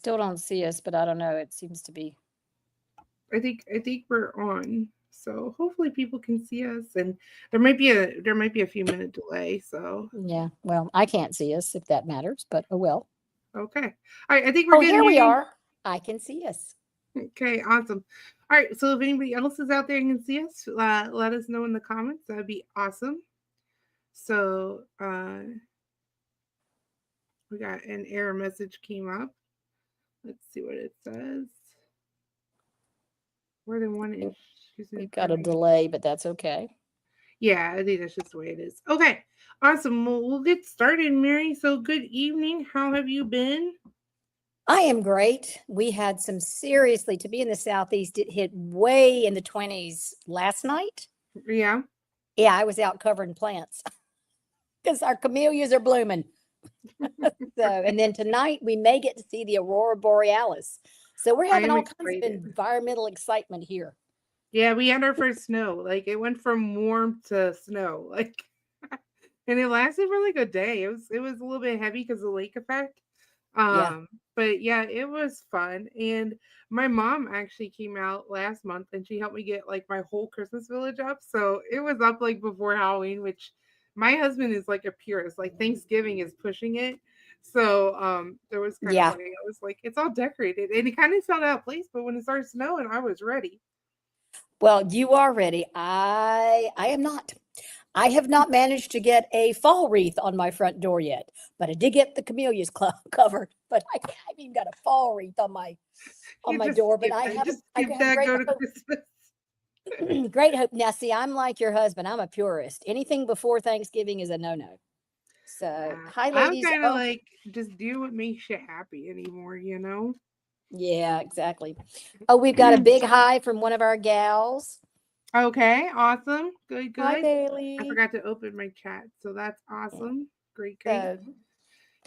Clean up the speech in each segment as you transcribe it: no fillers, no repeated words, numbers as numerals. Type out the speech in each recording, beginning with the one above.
Still don't see us, but I don't know. It seems to be. I think we're on. So hopefully people can see us, and there might be a few minute delay. So Yeah. Well, I can't see us if that matters, but oh well. okay. All right, I think we're Oh, good, here we Mary. are. I can see us. Okay, awesome. All right, so if anybody else is out there and can see us, let us know in the comments. That'd be awesome. So we got an error message came up. Let's see what it says. More than one We've inch using we've got a primary. delay, but that's okay. Yeah, I think that's just the way it is. Okay, awesome. Well, we'll get started, Mary. So good evening. How have you been? I am great. We had some seriously, to be in the Southeast, it hit way in the 20s last night. Yeah. Yeah, I was out covering plants because our camellias are blooming. So, and then tonight we may get to see the aurora borealis. So we're I having am all kinds of excited. environmental excitement here. Yeah, we had our first snow. Like it went from warm to snow. Like and it lasted for like a day. It was a little bit heavy because of the lake effect. Yeah. Um, but yeah, it was fun. And my mom actually came out last month and she helped me get like my whole Christmas village up. So it was up like before Halloween, which my husband is like a purist. Like Thanksgiving is pushing it. So it was kind of Yeah. funny. I was like, it's all decorated. And it kind of felt out of place, but when it started snowing, I was ready. Well, you are ready. I am not. I have not managed to get a fall wreath on my front door yet, but I did get the camellias covered. But I haven't even got a fall wreath on You my just door. But skip that. Just I skip have that, great go to hope. Christmas. Great hope. Now, see, I'm like your husband. I'm a purist. Anything before Thanksgiving is a no no. So, hi, I'm ladies. kind of Oh, like, just do what makes you happy anymore, you know? yeah, exactly. Oh, we've got a big hi from one of our gals. Okay, awesome. Good, Hi, good. I Bailey. forgot to open my chat, so that's Yeah. awesome. Great, great. So,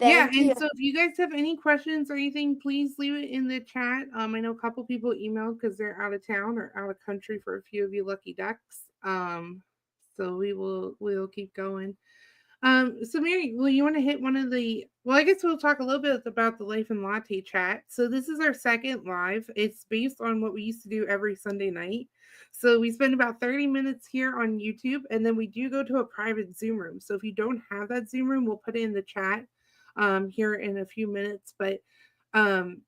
Yeah, thank and you. so if you guys have any questions or anything, please leave it in the chat. I know a couple people emailed because they're out of town or out of country for a few of you lucky ducks. So we'll keep going. So Mary, well, you want to hit one of the, well, I guess we'll talk a little bit about the Life and Latte chat. So this is our second live. It's based on what we used to do every Sunday night. So we spend about 30 minutes here on YouTube, and then we do go to a private Zoom room. So if you don't have that Zoom room, we'll put it in the chat here in a few minutes. But um,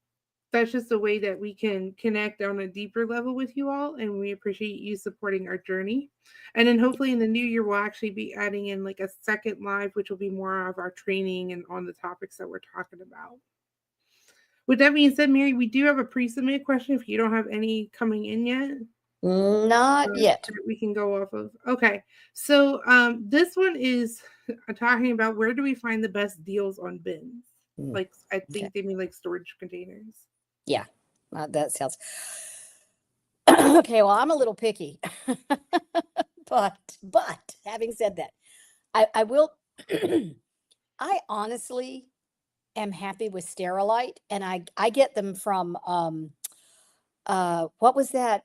that's just a way that we can connect on a deeper level with you all, and we appreciate you supporting our journey. And then hopefully in the new year we'll actually be adding in like a second live, which will be more of our training and on the topics that we're talking about. With that being said, Mary, we do have a pre-submit question if you don't have any coming in yet Not yet. that we can go off of. Okay, so this one is talking about where do we find the best deals on bins. Mm, Like I okay. think they mean like storage containers. Yeah. That sounds okay. Well, I'm a little picky, but having said that, I will. I honestly am happy with Sterilite, and I get them from what was that?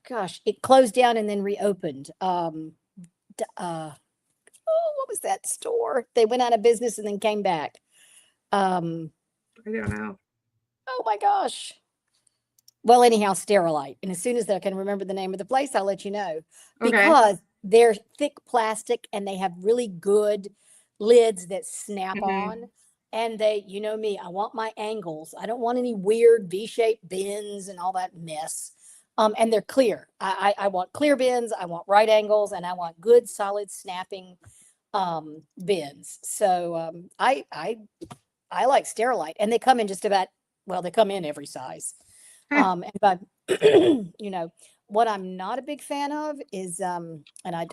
Gosh, it closed down and then reopened. Oh, what was that store? They went out of business and then came back. Um, I don't know. oh my gosh. Well, anyhow, Sterilite. And as soon as I can remember the name of the place, I'll let you know Okay. because they're thick plastic and they have really good lids that snap on. Hmm. And they, you know me, I want my angles. I don't want any weird V-shaped bins and all that mess. And they're clear. I want clear bins. I want right angles, and I want good, solid snapping bins. So I like Sterilite, and they come in just about, well, they come in every size. And but you know what I'm not a big fan of is and I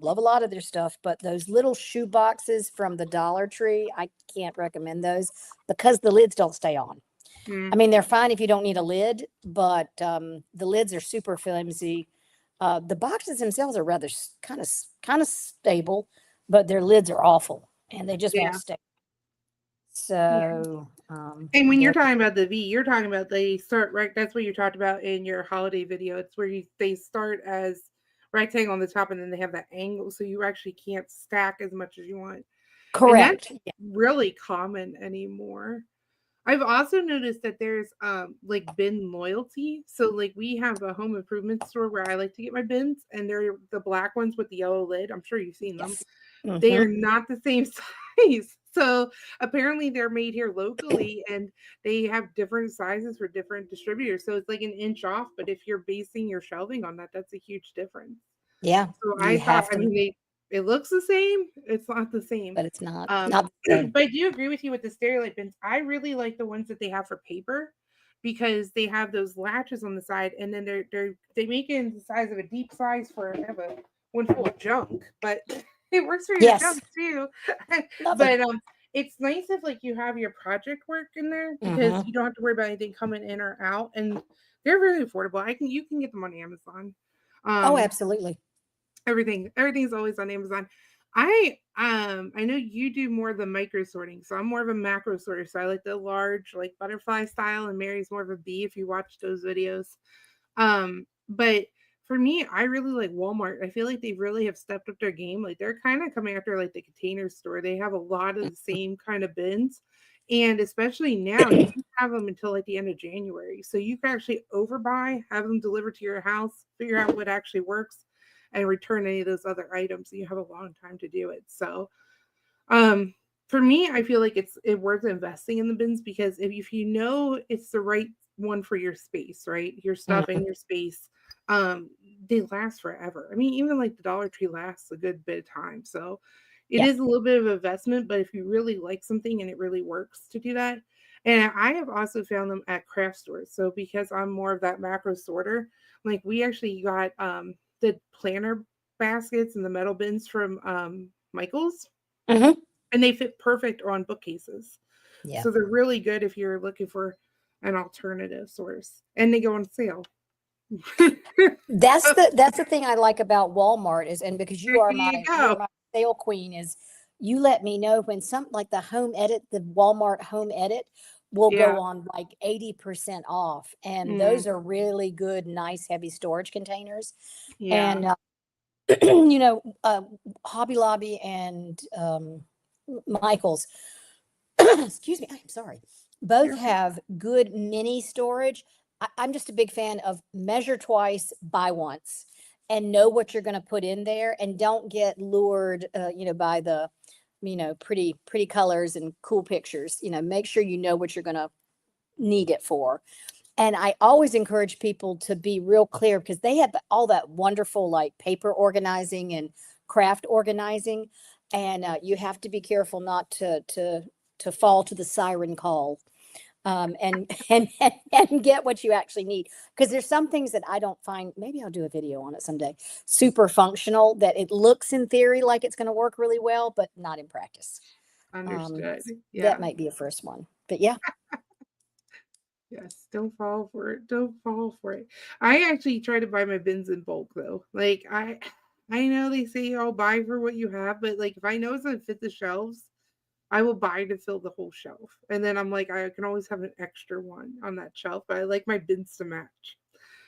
love a lot of their stuff, but those little shoe boxes from the Dollar Tree, I can't recommend those because the lids don't stay on. I Mm, mean, they're fine if you don't need a lid, but the lids are super flimsy. The boxes themselves are rather kind of stable, but their lids are awful and they just won't yeah. stay. Yeah. So And when you're they're talking about the V, you're talking about they start right. That's what you talked about in your holiday video. It's where they start as rectangle on the top, and then they have that angle, so you actually can't stack as much as you want. And that's correct. really common anymore. I've also noticed that there's like bin loyalty. So like we have a home improvement store where I like to get my bins, and they're the black ones with the yellow lid. I'm sure you've seen them. Yes. They Hmm. are not the same size. So apparently they're made here locally, and they have different sizes for different distributors. So it's like an inch off, but if you're basing your shelving on that, that's a huge difference. Yeah, So I you thought, have I to, mean, it looks the same. It's not the same. but it's not the same. But I do agree with you with the stereotype bins. I really like the ones that they have for paper because they have those latches on the side, and then they make it in the size of a deep size for I have a one full of junk, but it works for your Yes, junk too. lovely. But it's nice if like you have your project work in there because Hmm. you don't have to worry about anything coming in or out, and they're really affordable. You can get them on Amazon. Oh, Um, absolutely. everything's always on Amazon. I know you do more of the micro sorting, so I'm more of a macro sorter. So I like the large, like butterfly style, and Mary's more of a bee if you watch those videos. But for me, I really like Walmart. I feel like they really have stepped up their game. Like they're kind of coming after like the Container Store. They have a lot of the same kind of bins. And especially now, you can have them until like the end of January. So you can actually overbuy, have them delivered to your house, figure out what actually works, and return any of those other items. And you have a long time to do it. So um, for me, I feel like it worth investing in the bins because if you know it's the right one for your space, right? Your stuff Mhm. in your space, um, they last forever. I mean, even like the Dollar Tree lasts a good bit of time. So it Yeah. is a little bit of investment, but if you really like something and it really works to do that. And I have also found them at craft stores. So because I'm more of that macro sorter, like we actually got the planner baskets and the metal bins from Michael's, Hmm. and they fit perfect on bookcases. Yeah. So they're really good if you're looking for an alternative source, and they go on sale. That's So the thing I like about Walmart is, and because there you you are go. my sale queen, is you let me know when some like the Walmart home edit will go Yeah. on like 80% off. And Mm, those are really good, nice, heavy storage containers. yeah. And you know, Hobby Lobby and Michael's, excuse me, I'm sorry, both You're have good mini storage. I'm just a big fan of measure twice, buy once, and know what you're going to put in there, and don't get lured, by the, pretty colors and cool pictures. Make sure you know what you're going to need it for. And I always encourage people to be real clear because they have all that wonderful like paper organizing and craft organizing, and you have to be careful not to fall to the siren call, and and get what you actually need, because there's some things that I don't find. Maybe I'll do a video on it someday. Super functional, that it looks in theory like it's going to work really well, but not in practice. Um, understood. that Yeah. might be a first one, but yeah. Yes. Don't fall for it. Don't fall for it. I actually try to buy my bins in bulk though. Like I know they say I'll buy for what you have, but like if I know it's gonna fit the shelves, I will buy to fill the whole shelf. And then I'm like, I can always have an extra one on that shelf, but I like my bins to match.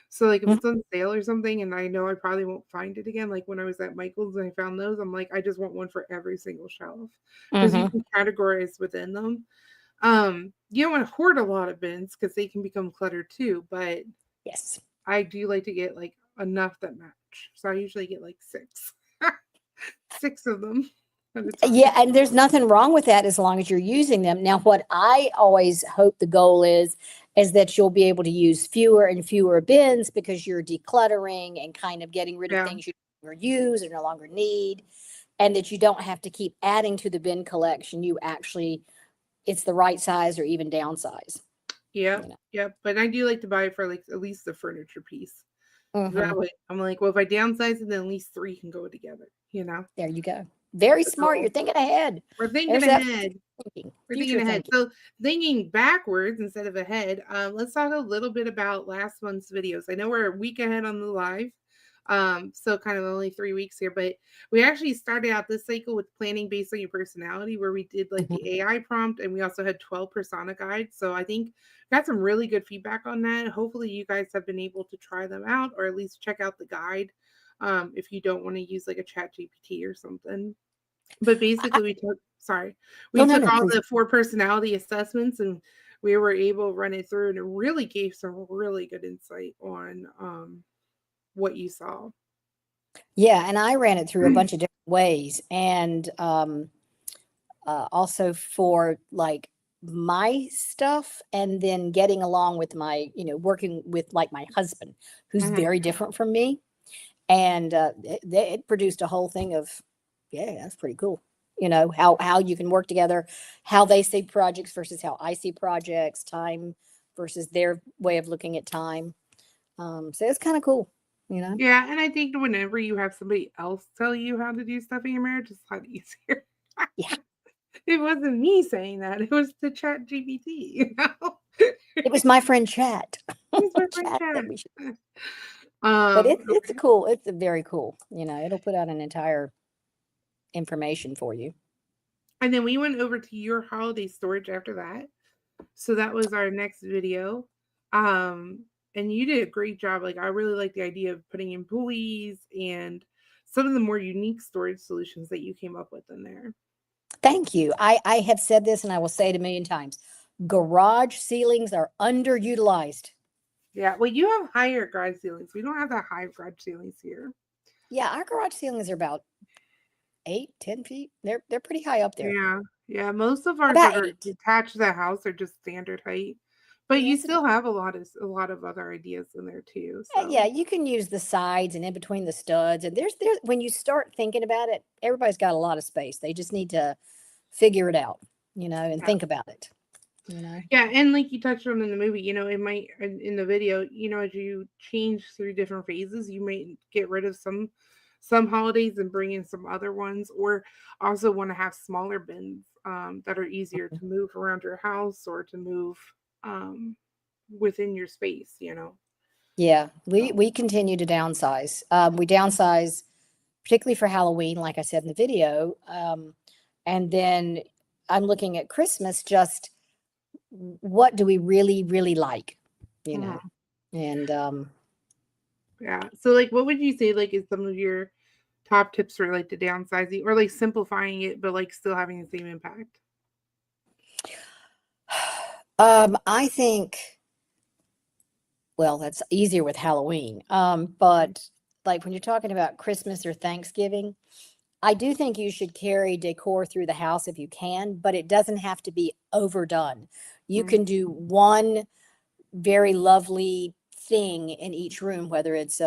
So like if Mhm. it's on sale or something and I know I probably won't find it again, like when I was at Michael's and I found those, I'm like, I just want one for every single shelf because you Mhm. can categorize within them. You don't want to hoard a lot of bins because they can become cluttered too, but Yes. I do like to get like enough that match. So I usually get like six, six of them at a time. Yeah, and there's nothing wrong with that as long as you're using them. Now, what I always hope the goal is that you'll be able to use fewer and fewer bins because you're decluttering and kind of getting rid of Yeah. things you no longer use or no longer need, and that you don't have to keep adding to the bin collection. You actually, it's the right size or even downsize. Yep, You know. yep, but I do like to buy it for, like, at least the furniture piece. That Hmm. way, I'm like, "Well, if I downsize it, then at least 3 can go together," you know? There you go. Very That's smart. You're all. thinking ahead. We're thinking There's that ahead. thinking, We're thinking future ahead. thinking. So, thinking backwards instead of ahead, let's talk a little bit about last month's videos. I know we're a week ahead on the live, so kind of only 3 weeks here, but we actually started out this cycle with planning based on your personality, where we did like Mhm. the AI prompt, and we also had 12 persona guides. So I think got some really good feedback on that. Hopefully, you guys have been able to try them out, or at least check out the guide, if you don't want to use like a chat GPT or something. But I, basically, we took no, we no, took no, all please. the 4 personality assessments, and we were able to run it through, and it really gave some really good insight on what you saw. Yeah, and I ran it through a bunch of different ways, and also for like my stuff, and then getting along with my, working with like my husband, who's Mhm. very different from me, and it produced a whole thing of, yeah, that's pretty cool. How you can work together, how they see projects versus how I see projects, time versus their way of looking at time. So it's kind of cool, you know. Yeah, and I think whenever you have somebody else tell you how to do stuff in your marriage, it's a lot easier. Yeah, It wasn't me saying that; it was the Chat GPT. it was my friend Chat. It's my friend Chat Chat. that we should. But it's a Okay. cool. It's a very cool. It'll put out an entire information for you. And then we went over to your holiday storage after that. So that was our next video. Um, and you did a great job. Like I really like the idea of putting in pulleys and some of the more unique storage solutions that you came up with in there. Thank you. I have said this and I will say it a million times. Garage ceilings are underutilized. Yeah, well, you have higher garage ceilings. We don't have that high garage ceilings here. Yeah, our garage ceilings are about 8, 10 feet. They're pretty high up there. Yeah, yeah. Most of ours About that are 8. attached to the house are just standard height, but you Yes, about. still have a lot of other ideas in there too. Yeah, So you can use the sides and in between the studs. And there's when you start thinking about it, everybody's got a lot of space. They just need to figure it out, and yeah. think about it. You know. Yeah, and like you touched on in the movie, it might in the video, as you change through different phases, you might get rid of some holidays and bring in some other ones, or also want to have smaller bins that are easier to move around your house or to move um, within your space. Yeah, we So, we continue to downsize. We downsize particularly for Halloween, like I said in the video. And then I'm looking at Christmas. Just what do we really, really like, you know? mhm. And Yeah. So like what would you say like is some of your top tips for like the downsizing or like simplifying it but like still having the same impact? I think, well, that's easier with Halloween. Mhm. But like when you're talking about Christmas or Thanksgiving, I do think you should carry decor through the house if you can, but it doesn't have to be overdone. You Mhm. can do one very lovely thing in each room, whether it's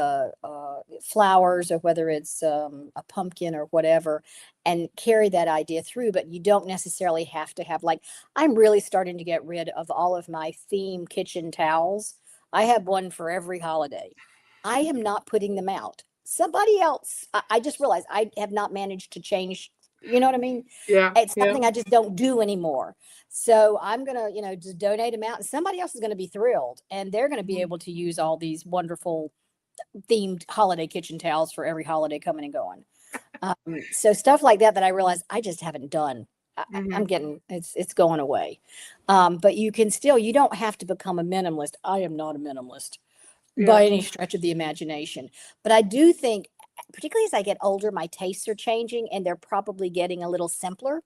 flowers or whether it's a pumpkin or whatever, and carry that idea through. But you don't necessarily have to have, like, I'm really starting to get rid of all of my theme kitchen towels. I have one for every holiday. I am not putting them out. Somebody else, I just realized I have not managed to change. You know what I mean? Yeah. It's Yeah. something I just don't do anymore. So I'm gonna, just donate them out, and somebody else is gonna be thrilled, and they're gonna be Mhm. able to use all these wonderful themed holiday kitchen towels for every holiday coming and going. So stuff like that I realize I just haven't done. I'm Mhm. getting it's going away. But you don't have to become a minimalist. I am not a minimalist Yeah. by any stretch of the imagination. But I do think, particularly as I get older, my tastes are changing, and they're probably getting a little simpler,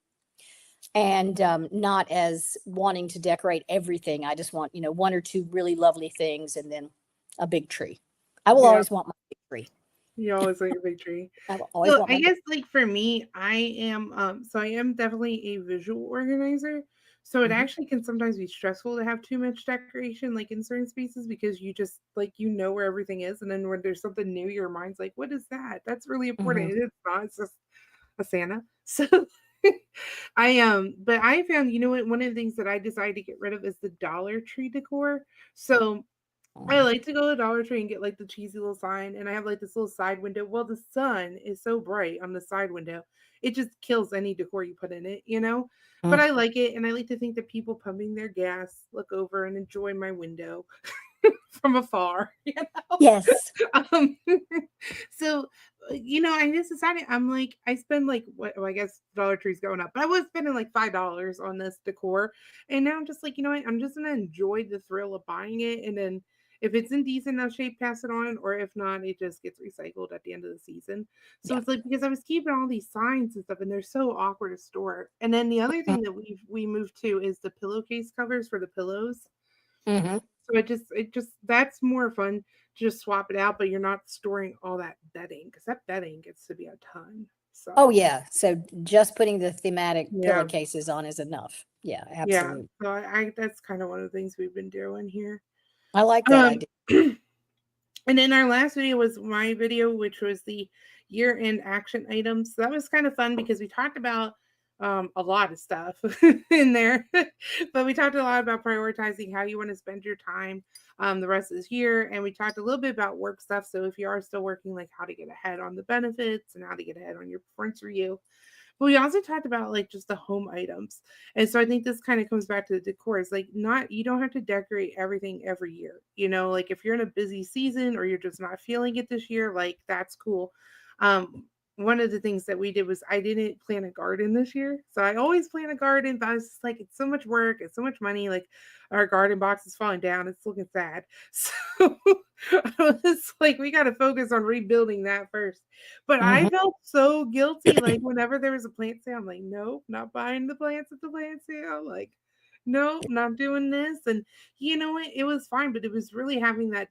and not as wanting to decorate everything. I just want, one or two really lovely things, and then a big tree. I will Yeah. always want my big tree. You always like a big tree. I will always So want I my big. guess like for me, I am definitely a visual organizer. So it Mhm. actually can sometimes be stressful to have too much decoration like in certain spaces because you just like you know where everything is and then when there's something new, your mind's like, what is that? That's really important. Mhm. And it's not, it's just a Santa. So but I found, what, one of the things that I decided to get rid of is the Dollar Tree decor. So I Mhm. like to go to Dollar Tree and get like the cheesy little sign, and I have like this little side window. Well, the sun is so bright on the side window, it just kills any decor you put in it. But Mm. I like it, and I like to think that people pumping their gas look over and enjoy my window from afar. Yes. Um, so, I just decided I'm like, I spend like what? Well, I guess Dollar Tree's going up, but I was spending like $5 on this decor, and now I'm just like, you know what? I'm just gonna enjoy the thrill of buying it, and then If it's in decent enough shape, pass it on, or if not, it just gets recycled at the end of the season. So Yeah. it's like, because I was keeping all these signs and stuff, and they're so awkward to store. And then the other thing that we moved to is the pillowcase covers for the pillows. Mm-hmm. So it just that's more fun to just swap it out, but you're not storing all that bedding, because that bedding gets to be a ton. Oh So yeah. So just putting the thematic yeah, pillowcases on is enough. Yeah, yeah. absolutely. So I that's kind of one of the things we've been doing here. I like that Um, idea. and then our last video was my video, which was the year-end action items. So that was kind of fun because we talked about a lot of stuff in there, but we talked a lot about prioritizing how you want to spend your time the rest of this year, and we talked a little bit about work stuff. So if you are still working, like how to get ahead on the benefits and how to get ahead on your performance review. But we also talked about like just the home items. And so I think this kind of comes back to the decor. It's like, not, you don't have to decorate everything every year. You know, like if you're in a busy season or you're just not feeling it this year, like that's cool. One of the things that we did was I didn't plant a garden this year. So I always plant a garden, but I was just like, it's so much work, it's so much money. Like our garden box is falling down, it's looking sad. So I was like, we got to focus on rebuilding that first. But I Hmm. felt so guilty, like, whenever there was a plant sale, I'm like, "Nope, not buying the plants at the plant sale, like, nope, not doing this," and you know what? It was fine, but it was really having that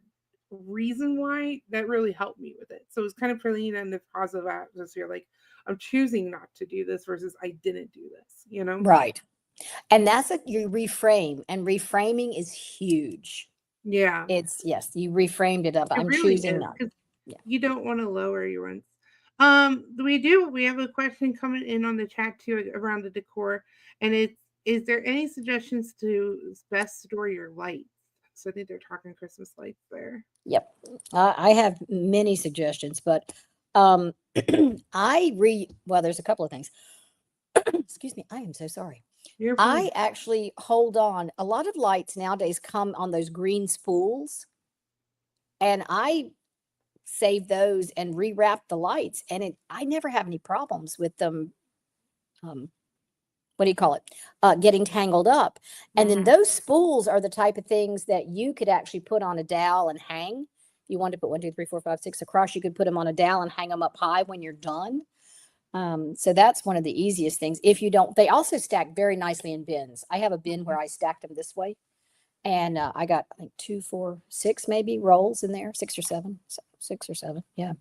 reason why that really helped me with it. So, it was kind of putting it in the positive atmosphere, like, I'm choosing not to do this versus I didn't do this, you know? Right. And that's a you reframe, and reframing is huge. Yeah. It's yes, you reframed it up. It I'm really choosing is, not. because Yeah. you don't wanna lower your rents. We have a question coming in on the chat too around the decor, and it's, "Is there any suggestions to best store your lights?" So I think they're talking Christmas lights there. Yep. I have many suggestions, but um well, there's a couple of things. Excuse me. I am so sorry. You're I fine. actually hold on. A lot of lights nowadays come on those green spools, and I save those and rewrap the lights, and I never have any problems with them. Um, what do you call it? Getting tangled up. And then Mhm. those spools are the type of things that you could actually put on a dowel and hang. If you wanted to put 1, 2, 3, 4, 5, 6 across, you could put them on a dowel and hang them up high when you're done. So that's one of the easiest things. If you don't, they also stack very nicely in bins. I have a bin where I stacked them this way, and I got, I think, 2, 4, 6 maybe rolls in there, 6 or 7, 6 or 7. Yeah.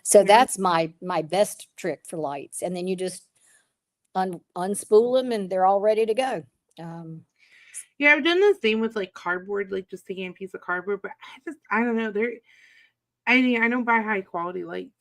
So Yeah. that's my best trick for lights. And then you just unspool them, and they're all ready to go. Um, Yeah, I've done the same with, like, cardboard, like, just taking a piece of cardboard, but I don't know, I mean, I don't buy high quality lights.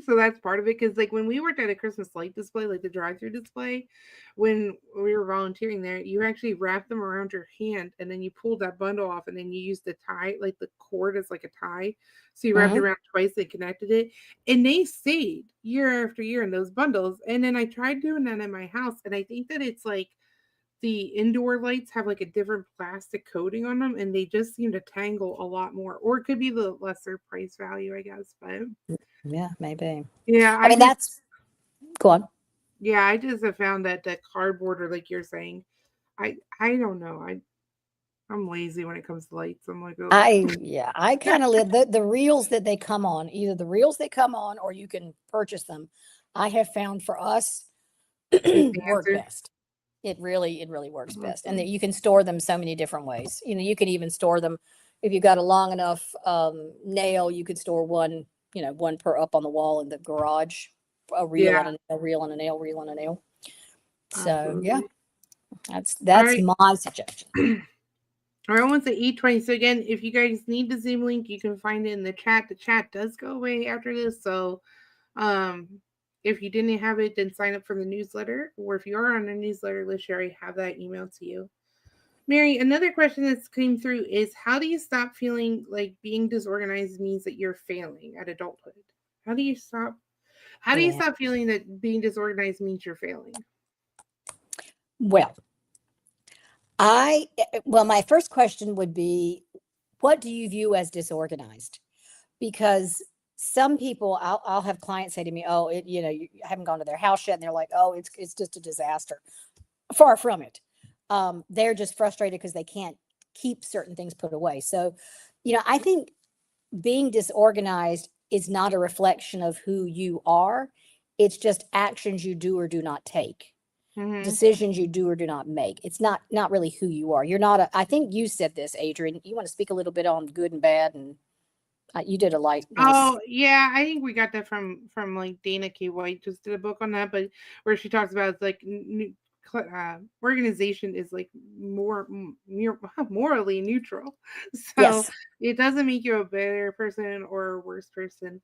So that's part of it. Because like, when we worked at a Christmas light display, like the drive-through display, when we were volunteering there, you actually wrap them around your hand, and then you pulled that bundle off, and then you used the tie, like the cord as like a tie. So you wrapped it mhm. around twice and connected it, and they stayed year after year in those bundles. And then I tried doing that in my house, and I think that it's like the indoor lights have like a different plastic coating on them, and they just seem to tangle a lot more. Or it could be the lesser price value, I guess. But Yeah, maybe. yeah, I mean, that's go on. I just have found that that cardboard, or like you're saying, I don't know. I'm lazy when it comes to lights. I'm like, oh, I kind of live the reels that they come on, either the reels they come on or you can purchase them. I have found for us is the work answer. best. It really works best, and that Awesome. you can store them so many different ways. You can even store them if you got a long enough nail. You could store one, one per up on the wall in the garage, a reel Yeah, and a nail, reel and a nail, reel and a nail. So yeah, absolutely. All that's right. my suggestion. All right, once at E20. So again, if you guys need the Zoom link, you can find it in the chat. The chat does go away after this, so um, if you didn't have it, then sign up for the newsletter. Or if you are on the newsletter list, you already have that emailed to you. Mary, another question that's came through is, how do you stop feeling like being disorganized means that you're failing at adulthood? How do you stop? How do you Yeah. stop feeling that being disorganized means you're failing? Well, my first question would be, what do you view as disorganized? Because some people, I'll have clients say to me, "Oh, you haven't gone to their house yet," and they're like, "Oh, it's just a disaster." Far from it. They're just frustrated because they can't keep certain things put away. So I think being disorganized is not a reflection of who you are. It's just actions you do or do not take, Mm-hmm. decisions you do or do not make. It's not really who you are. You're not a, I think you said this, Adrian. You want to speak a little bit on good and bad, and you did a nice. Oh yeah, I think we got that from like Dana K. White just did a book on that, but where she talks about it's like organization is like morally neutral, so Yes. it doesn't make you a better person or a worse person.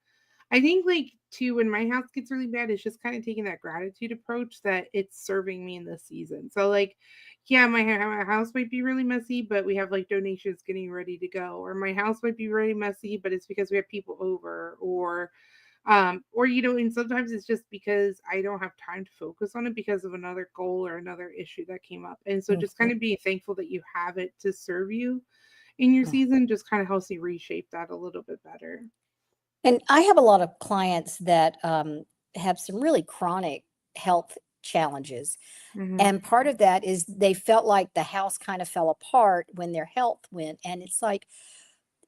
I think like too when my house gets really bad, it's just kind of taking that gratitude approach that it's serving me in this season. So like, yeah, my house might be really messy, but we have like donations getting ready to go, or my house might be really messy, but it's because we have people over, or and sometimes it's just because I don't have time to focus on it because of another goal or another issue that came up. And so just Mhm. kind of being thankful that you have it to serve you in your season just kind of helps you reshape that a little bit better. And I have a lot of clients that have some really chronic health challenges. Hmm. And part of that is they felt like the house kind of fell apart when their health went. And it's like,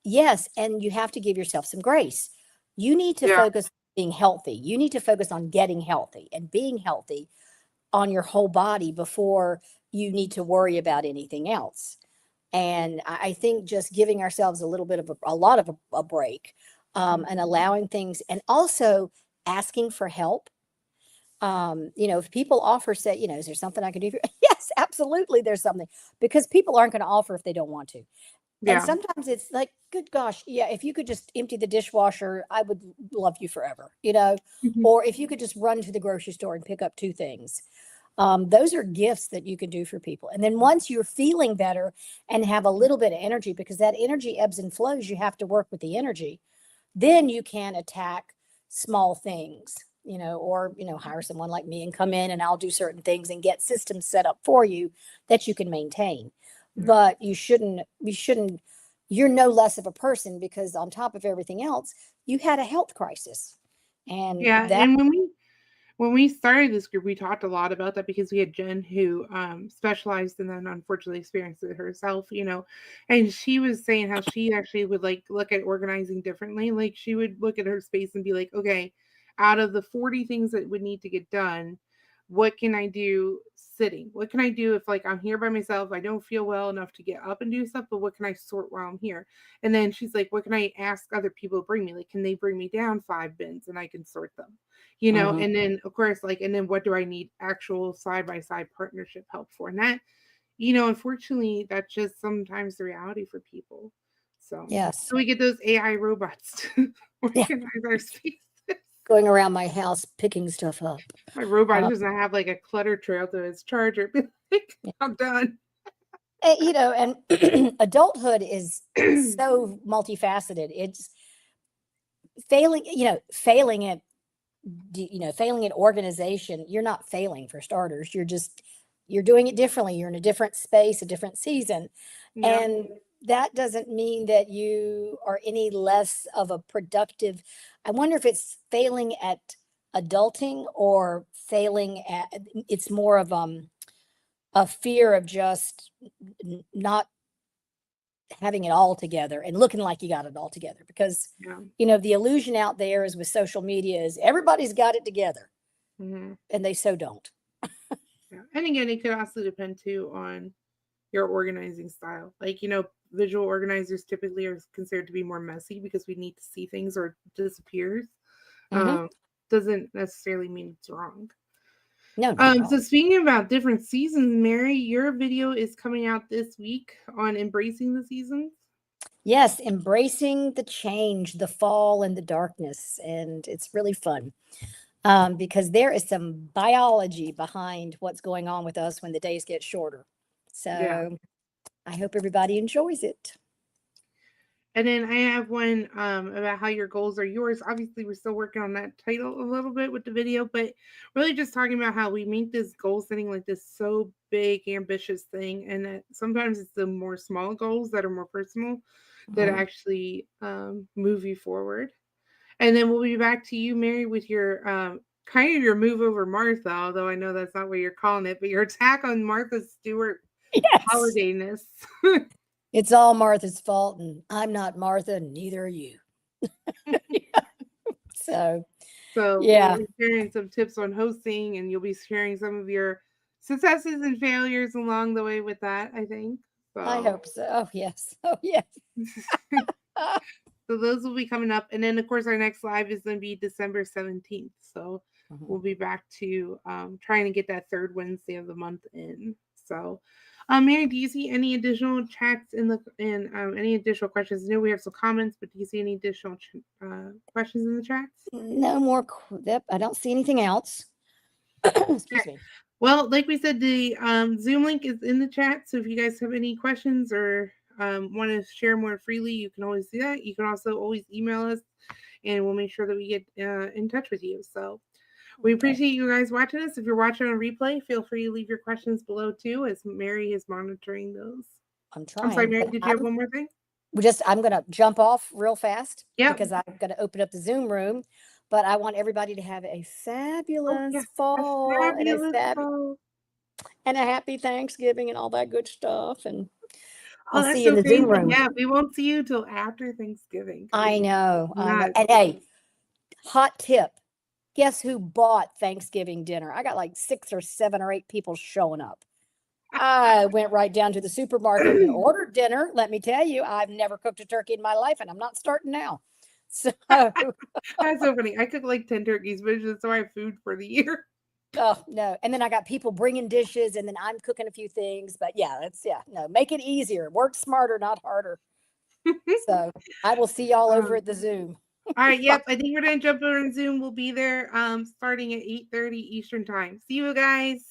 yes, and you have to give yourself some grace. You need to Yeah. focus on being healthy. You need to focus on getting healthy and being healthy on your whole body before you need to worry about anything else. And I think just giving ourselves a little bit of a lot of a break, and Mhm. allowing things, and also asking for help. If people offer, say, is there something I can do for you? Yes, absolutely, there's something, because people aren't going to offer if they don't want to. And Yeah. sometimes it's like, good gosh, yeah, if you could just empty the dishwasher, I would love you forever, Mhm. or if you could just run to the grocery store and pick up two things. Those are gifts that you can do for people. And then once you're feeling better and have a little bit of energy, because that energy ebbs and flows, you have to work with the energy. Then you can attack small things, or, hire someone like me and come in and I'll do certain things and get systems set up for you that you can maintain. Yeah. But you're no less of a person because on top of everything else, you had a health crisis. And Yeah, that, and when we started this group, we talked a lot about that because we had Jen who specialized and then unfortunately experienced it herself, and she was saying how she actually would like look at organizing differently. Like she would look at her space and be like, okay, out of the 40 things that would need to get done, what can I do sitting? What can I do if like I'm here by myself? I don't feel well enough to get up and do stuff, but what can I sort while I'm here? And then she's like, what can I ask other people to bring me? Like, can they bring me down 5 bins and I can sort them? Mhm. And then of course, like, and then what do I need actual side by side partnership help for? And that, unfortunately, that's just sometimes the reality for people. Yes. So we get those AI robots to Yeah. organize our spaces. Going around my house picking stuff up. My robot Uh, doesn't have like a clutter trail to its charger. Be like, yeah. I'm done. And adulthood is so multifaceted. It's failing at organization. You're not failing, for starters. You're doing it differently. You're in a different space, a different season. Yeah. And that doesn't mean that you are any less of a productive. I wonder if it's failing at adulting or failing at, it's more of a fear of just not having it all together and looking like you got it all together, because Yeah. the illusion out there is with social media is everybody's got it together, Hmm. and they so don't. Yeah. And again, it could also depend too on your organizing style. Like, visual organizers typically are considered to be more messy because we need to see things or it disappears. Hmm. Um, doesn't necessarily mean it's wrong. No, not at So all. speaking about different seasons, Mary, your video is coming out this week on embracing the seasons. Yes, embracing the change, the fall and the darkness, and it's really fun, because there is some biology behind what's going on with us when the days get shorter. Yeah. So I hope everybody enjoys it. And then I have one about how your goals are yours. Obviously, we're still working on that title a little bit with the video, but really just talking about how we make this goal setting like this so big, ambitious thing. And that sometimes it's the more small goals that are more personal that Mhm. actually move you forward. And then we'll be back to you, Mary, with your kind of your move over Martha, although I know that's not what you're calling it, but your attack on Martha Stewart Yes. holidayness. It's all Martha's fault, and I'm not Martha, and neither are you. So, So we'll yeah, be sharing some tips on hosting, and you'll be sharing some of your successes and failures along the way with that, I think. I So hope so. Oh, yes. Oh, yes. Ah, so those will be coming up. And then of course our next live is gonna be December 17th. So mhm. we'll be back to trying to get that third Wednesday of the month in. So Mary, do you see any additional chats in any additional questions? I know we have some comments, but do you see any additional questions in the chats? No more. Yep, I don't see anything else. Excuse me. Well, like we said, the Zoom link is in the chat. So if you guys have any questions or want to share more freely, you can always do that. You can also always email us and we'll make sure that we get in touch with you. So we Okay. appreciate you guys watching us. If you're watching on replay, feel free to leave your questions below too, as Mary is monitoring those. I'm I'm sorry, trying, Mary, but did you have one more thing? I'm going to jump off real fast Yep. because I'm going to open up the Zoom room. But I want everybody to have a Oh, yeah. fabulous A fall fabulous fall. and a happy Thanksgiving and all that good stuff. And Oh, I'll that's see you in so the Zoom crazy. room. Yeah, we won't see you till after Thanksgiving because I know. I know. not. And hey, hot tip. Guess who bought Thanksgiving dinner? I got like 6 or 7 or 8 people showing up. I went right down to the supermarket and ordered dinner. Let me tell you, I've never cooked a turkey in my life, and I'm not starting now. So, That's so funny. I cook like 10 turkeys, but it's just so I have food for the year. oh no. And then I got people bringing dishes, and then I'm cooking a few things. But yeah, no, make it easier. Work smarter, not harder. So I will see y'all over um, at the Zoom. all right, Bye. yep. I think we're gonna jump over on Zoom. We'll be there starting at 8:30 Eastern time. See you guys.